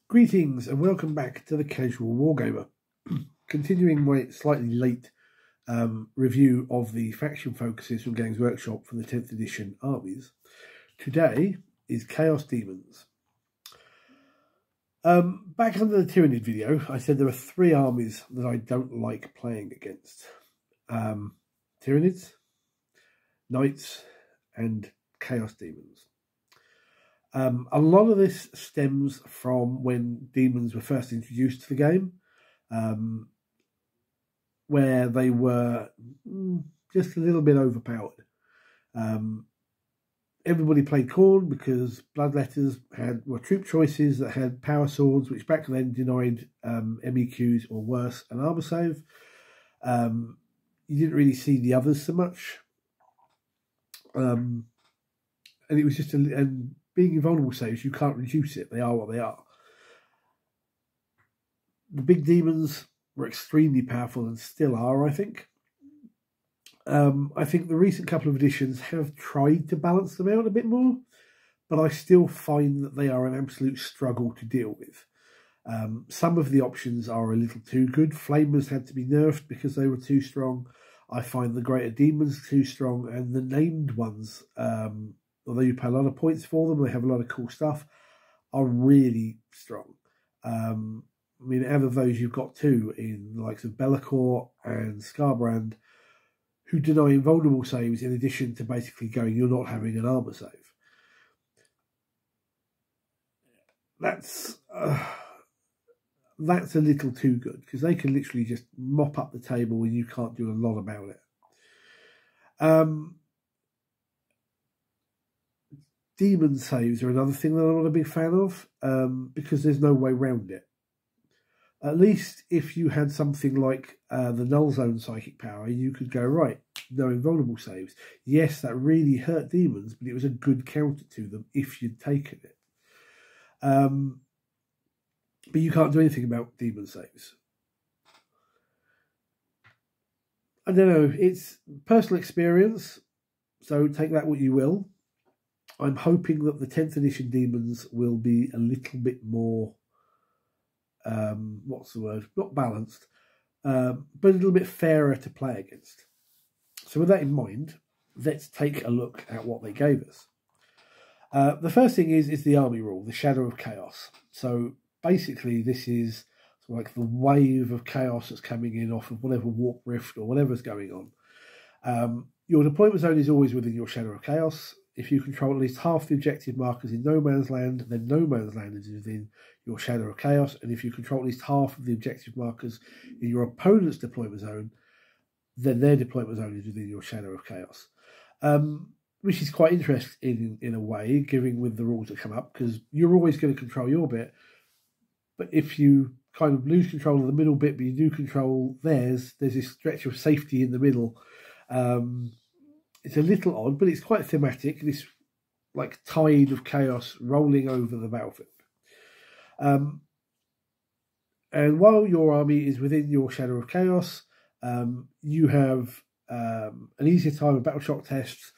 Greetings and welcome back to the Casual Wargamer. Continuing my slightly late review of the faction focuses from Games Workshop for the 10th edition armies. Today is Chaos Daemons. Back under the Tyranid video, I said there are three armies that I don't like playing against. Tyranids, Knights, and Chaos Daemons. A lot of this stems from when demons were first introduced to the game, where they were just a little bit overpowered. Everybody played Khorne because Bloodletters were troop choices that had power swords, which back then denied MEQs or worse an armor save. You didn't really see the others so much, and it was just and being invulnerable saves, you can't reduce it. They are what they are. The big demons were extremely powerful and still are, I think. I think the recent couple of editions have tried to balance them out a bit more, but I still find that they are an absolute struggle to deal with. Some of the options are a little too good. Flamers had to be nerfed because they were too strong. I find the greater demons too strong, and the named ones, although you pay a lot of points for them, they have a lot of cool stuff, are really strong. I mean, out of those, you've got two in the likes of Be'lakor and Skarbrand, who deny invulnerable saves in addition to basically going, you're not having an armor save. That's a little too good, because they can literally just mop up the table and you can't do a lot about it. Demon saves are another thing that I'm not a big fan of, because there's no way around it. At least if you had something like the Null Zone Psychic Power, you could go, right, no invulnerable saves. Yes, that really hurt demons, but it was a good counter to them if you'd taken it. But you can't do anything about demon saves. I don't know, it's personal experience, so take that what you will. I'm hoping that the 10th edition demons will be a little bit more, what's the word? Not balanced, but a little bit fairer to play against. So with that in mind, let's take a look at what they gave us. The first thing is the army rule, the Shadow of Chaos. So basically this is like the wave of chaos that's coming in off of whatever warp rift or whatever's going on. Your deployment zone is always within your Shadow of Chaos. If you control at least half the objective markers in No Man's Land, then No Man's Land is within your Shadow of Chaos. And if you control at least half of the objective markers in your opponent's deployment zone, then their deployment zone is within your Shadow of Chaos. Which is quite interesting in a way, given with the rules that come up, because you're always going to control your bit. But if you kind of lose control of the middle bit, but you do control theirs, there's this stretch of safety in the middle. It's a little odd, but it's quite thematic, this like tide of chaos rolling over the battlefield. And while your army is within your Shadow of Chaos, you have an easier time of battle shock tests,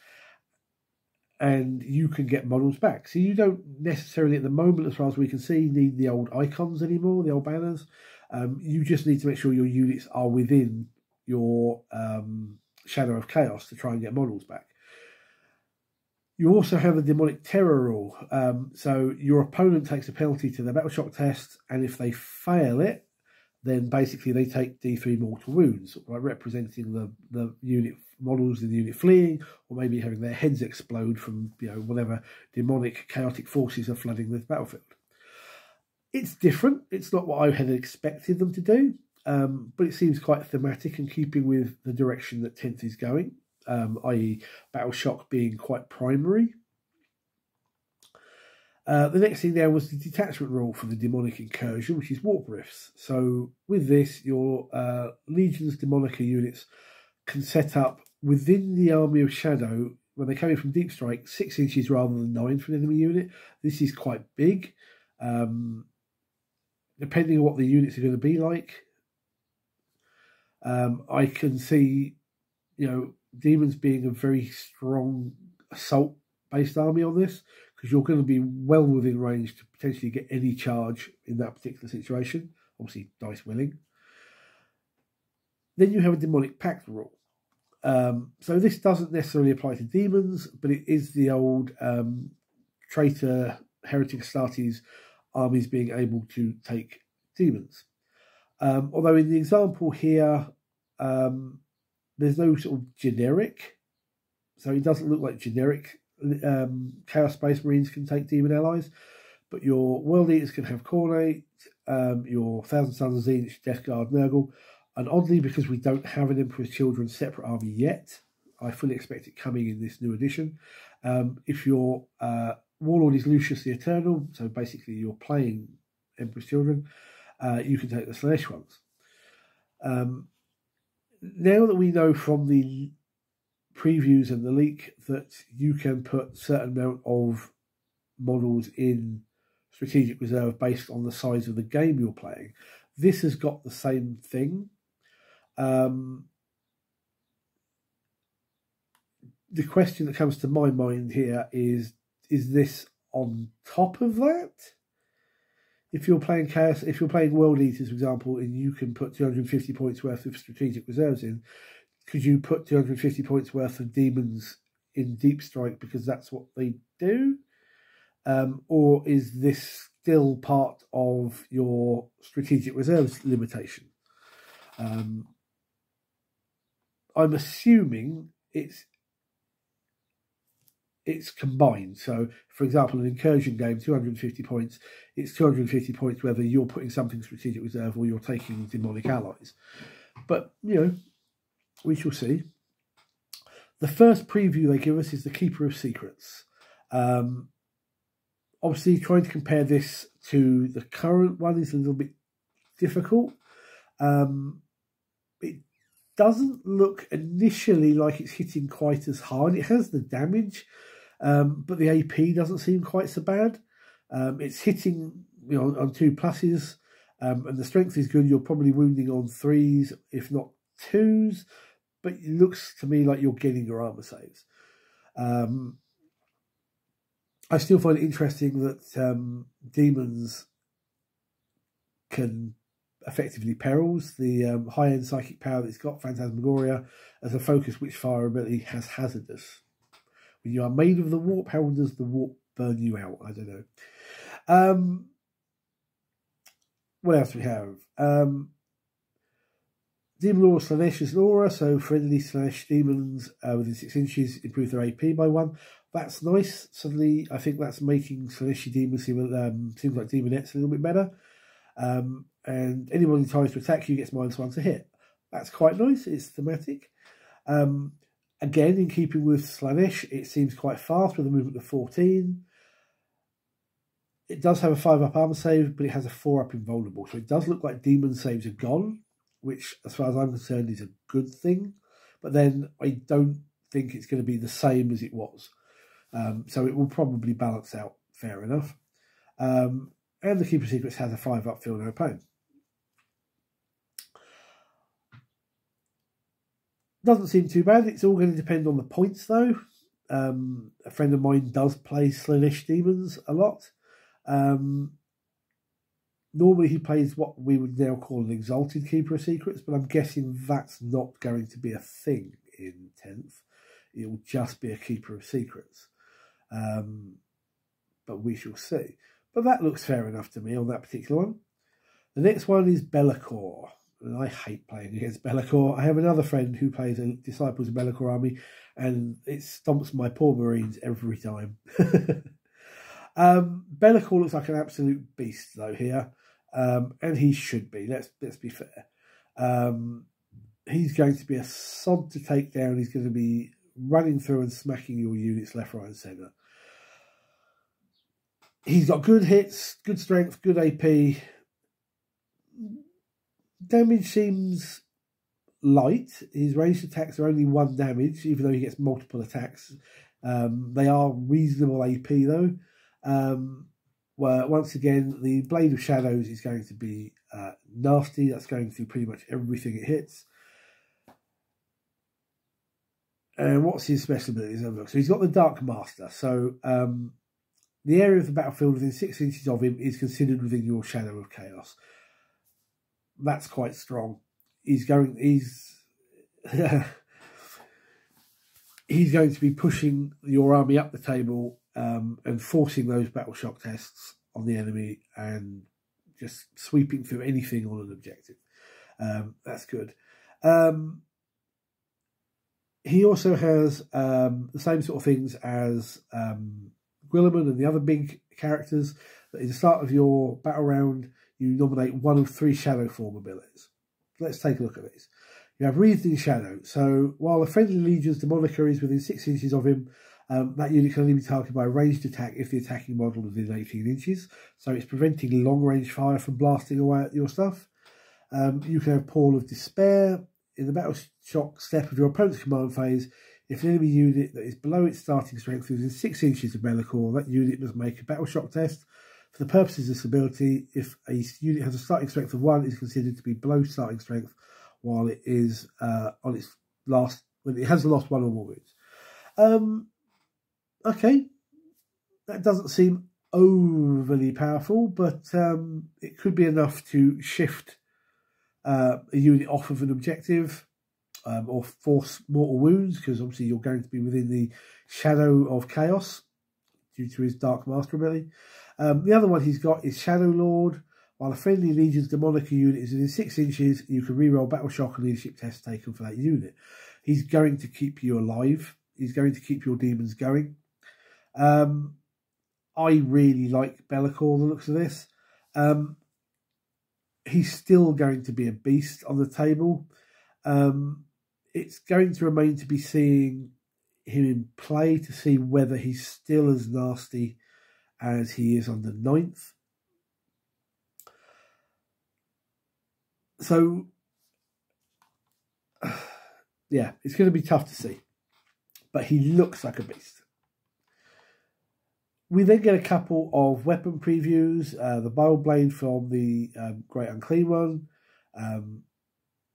and you can get models back. So you don't necessarily, at the moment, as far as we can see, need the old icons anymore, the old banners. You just need to make sure your units are within your Shadow of Chaos to try and get models back. You also have the Demonic Terror rule. So your opponent takes a penalty to their battle shock test, and if they fail it, then basically they take D3 mortal wounds, like representing the unit models in the unit fleeing, or maybe having their heads explode from whatever demonic chaotic forces are flooding the battlefield. It's different. It's not what I had expected them to do, but it seems quite thematic and keeping with the direction that 10th is going, i.e. battle shock being quite primary. The next thing there was the detachment rule for the demonic incursion, which is warp rifts. So with this, your Legion's Demonica units can set up within the army of Shadow, when they're coming from Deep Strike, 6 inches rather than 9 for an enemy unit. This is quite big. Depending on what the units are going to be like, I can see, demons being a very strong assault-based army on this, because you're going to be well within range to potentially get any charge in that particular situation, obviously dice willing. Then you have a demonic pact rule. So this doesn't necessarily apply to demons, but it is the old traitor, heretic Astartes armies being able to take demons. Although in the example here, there's no sort of generic, so it doesn't look like generic Chaos Space Marines can take demon allies, but your World Eaters can have Khornate, your Thousand Sons of Zenith, Death Guard, Nurgle, and oddly, because we don't have an Emperor's Children separate army yet, I fully expect it coming in this new edition. If your Warlord is Lucius the Eternal, so basically you're playing Emperor's Children, you can take the Slanesh ones. Now that we know from the previews and the leak that you can put certain amount of models in strategic reserve based on the size of the game you're playing, this has got the same thing. The question that comes to my mind here is this on top of that? If you're playing Chaos, if you're playing World Eaters, for example, and you can put 250 points worth of strategic reserves in, could you put 250 points worth of demons in Deep Strike because that's what they do? Or is this still part of your strategic reserves limitation? I'm assuming it's combined. So, for example, an incursion game, 250 points, it's 250 points whether you're putting something strategic reserve or you're taking demonic allies. But, we shall see. The first preview they give us is the Keeper of Secrets. Obviously, trying to compare this to the current one is a little bit difficult. It doesn't look initially like it's hitting quite as hard. It has the damage, but the AP doesn't seem quite so bad. It's hitting on 2 pluses, and the strength is good. You're probably wounding on 3s, if not 2s, but it looks to me like you're getting your armor saves. I still find it interesting that demons can effectively perils. The high-end psychic power that it's got, Phantasmagoria, as a focus witchfire ability, has hazardous. When you are made of the warp, how does the warp burn you out? I don't know. What else do we have? Demon Aura Slanesh is an aura, so friendly Slanesh demons within 6 inches improve their AP by 1. That's nice. Suddenly, I think that's making Slaneshi demons seem like demonettes a little bit better. And anyone who tries to attack you gets -1 to hit. That's quite nice. It's thematic. Again, in keeping with Slanesh, it seems quite fast with a movement of 14. It does have a 5-up armor save, but it has a 4-up invulnerable. So it does look like demon saves are gone, which, as far as I'm concerned, is a good thing. But then I don't think it's going to be the same as it was. So it will probably balance out fair enough. And the Keeper of Secrets has a 5-up feel no pain. Doesn't seem too bad. It's all going to depend on the points, though. A friend of mine does play Slanesh Demons a lot. Normally he plays what we would now call an Exalted Keeper of Secrets, but I'm guessing that's not going to be a thing in 10th. It will just be a Keeper of Secrets. But we shall see. But that looks fair enough to me on that particular one. The next one is Be'lakor. And I hate playing against Be'lakor. I have another friend who plays a Disciples of Be'lakor army, and it stomps my poor Marines every time. Be'lakor looks like an absolute beast, though, here. And he should be. Let's be fair. He's going to be a sod to take down. He's going to be running through and smacking your units left, right, and centre. He's got good hits, good strength, good AP. Damage seems light. His ranged attacks are only 1 damage, even though he gets multiple attacks. They are reasonable AP, though. Well, once again, the Blade of Shadows is going to be nasty. That's going through pretty much everything it hits. And what's his special abilities? So he's got the Dark Master. So the area of the battlefield within 6 inches of him is considered within your shadow of chaos. That's quite strong. He's going to be pushing your army up the table and forcing those battle shock tests on the enemy and just sweeping through anything on an objective. That's good. He also has the same sort of things as Guilliman and the other big characters. That at the start of your battle round, you nominate one of 3 shadow form abilities. Let's take a look at these. You have Wreathed in Shadow. So while a friendly legion's demonica is within 6 inches of him, that unit can only be targeted by a ranged attack if the attacking model is within 18 inches. So it's preventing long-range fire from blasting away at your stuff. You can have Pall of Despair. In the battle shock step of your opponent's command phase, if an enemy unit that is below its starting strength is within 6 inches of Bellicor, that unit must make a battle shock test. For the purposes of this ability, if a unit has a starting strength of 1, it is considered to be below starting strength, while it is on its last, when it has lost 1 or more wounds. Okay, that doesn't seem overly powerful, but it could be enough to shift a unit off of an objective or force mortal wounds, because obviously you're going to be within the shadow of chaos due to his Dark Master ability. The other one he's got is Shadow Lord. While a friendly Legion's Demonica unit is within 6 inches, you can reroll Battle Shock and leadership tests taken for that unit. He's going to keep you alive. He's going to keep your demons going. I really like Bellicor, the looks of this. He's still going to be a beast on the table. It's going to remain to be seeing him in play to see whether he's still as nasty as he is on the 9th. So, yeah, it's going to be tough to see. But he looks like a beast. We then get a couple of weapon previews. The Bold Blade from the Great Unclean One,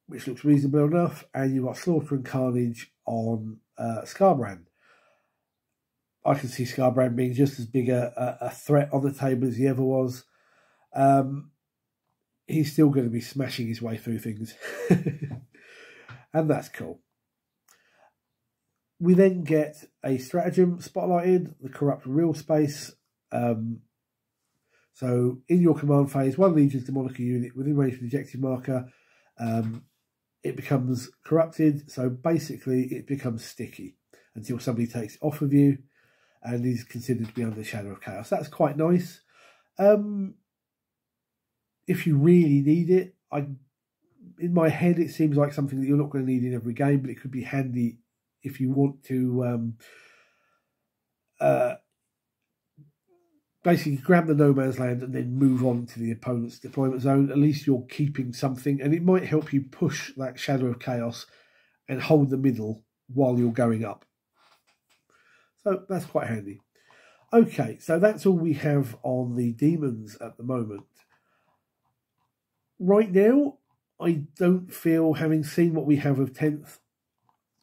which looks reasonable enough. And you've got Slaughter and Carnage on Scarbrand. I can see Scarbrand being just as big a threat on the table as he ever was. He's still going to be smashing his way through things. And that's cool. We then get a stratagem spotlighted, the Corrupt Real Space. So in your command phase, 1 Legion's Demonica unit within range of the objective marker, it becomes corrupted. So basically it becomes sticky until somebody takes it off of you and is considered to be under the shadow of chaos. That's quite nice. If you really need it, in my head it seems like something that you're not going to need in every game, but it could be handy if you want to basically grab the no man's land and then move on to the opponent's deployment zone. At least you're keeping something, and it might help you push that shadow of chaos and hold the middle while you're going up. So that's quite handy. Okay, so that's all we have on the demons at the moment. Right now, I don't feel, having seen what we have of 10th,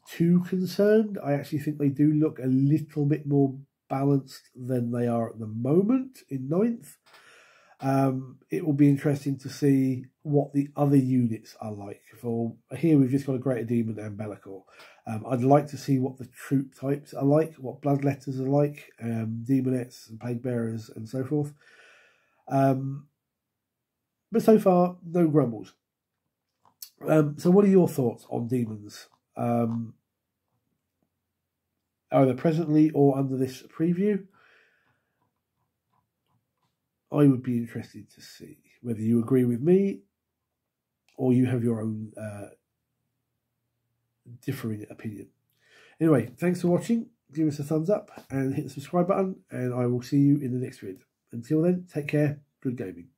too concerned. I actually think they do look a little bit more balanced than they are at the moment in 9th. It will be interesting to see what the other units are like. For here, we've just got a Greater Demon and Bellicor. I'd like to see what the troop types are like, what Bloodletters are like, Demonettes and Plague Bearers and so forth. But so far, no grumbles. So what are your thoughts on demons? Either presently or under this preview? I would be interested to see whether you agree with me or you have your own differing opinion. Anyway, thanks for watching. Give us a thumbs up and hit the subscribe button, and I will see you in the next vid. Until then, take care. Good gaming.